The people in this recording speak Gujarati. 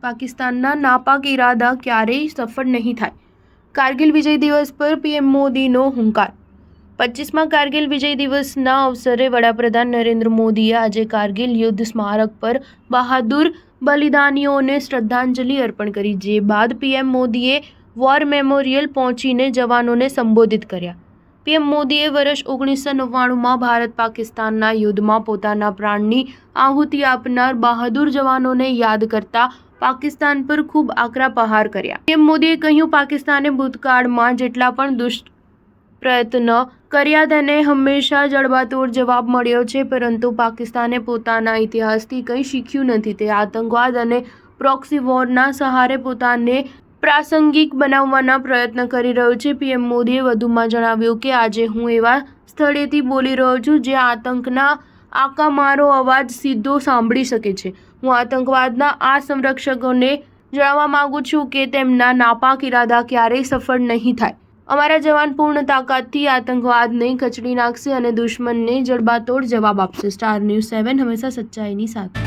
પાકિસ્તાનના નાપાક ઇરાદા ક્યારેય સફળ નહીં થાય. કારગિલ વિજય દિવસ પર પીએમ મોદીનો હુંકાર. 25મા કારગિલ વિજય દિવસના અવસરે વડાપ્રધાન નરેન્દ્ર મોદીએ આજે કારગિલ યુદ્ધ સ્મારક પર બહાદુર બલિદાનીઓને શ્રદ્ધાંજલિ અર્પણ કરી. જે બાદ પીએમ મોદીએ વોર મેમોરિયલ પહોંચીને જવાનોને સંબોધિત કર્યા. પીએમ મોદીએ વર્ષ 1999માં ભારત પાકિસ્તાનના યુદ્ધમાં પોતાના પ્રાણની આહુતિ આપનાર બહાદુર જવાનોને યાદ કરતા પાકિસ્તાન પર ખૂબ આકરા પ્રહાર કર્યા. પીએમ મોદીએ કહ્યું, પાકિસ્તાને ભૂતકાળમાં જેટલા પણ દુષ્પ્રયત્ન કર્યા તેને હંમેશા જડબાતોડ જવાબ મળ્યો છે, પરંતુ પાકિસ્તાને પોતાના ઇતિહાસથી કંઈ શીખ્યું નથી. તે આતંકવાદ અને પ્રોક્સી વોરના સહારે પોતાને પ્રાસંગિક બનાવવાના પ્રયત્ન કરી રહ્યો છે. પીએમ મોદીએ વધુમાં જણાવ્યું કે આજે હું એવા સ્થળેથી બોલી રહ્યો છું જ્યાં આતંકના આકા મારો અવાજ સીધો સાંભળી શકે છે. હું આતંકવાદના આ સંરક્ષકોને જણાવવા માંગુ છું કે તેમના નાપાક ઇરાદા ક્યારેય સફળ નહીં થાય. અમારા જવાન પૂર્ણ તાકાતથી આતંકવાદને કચડી નાખશે અને દુશ્મનને જડબાતોડ જવાબ આપશે. સ્ટાર ન્યૂઝ 7 હંમેશા સચ્ચાઈની સાથે.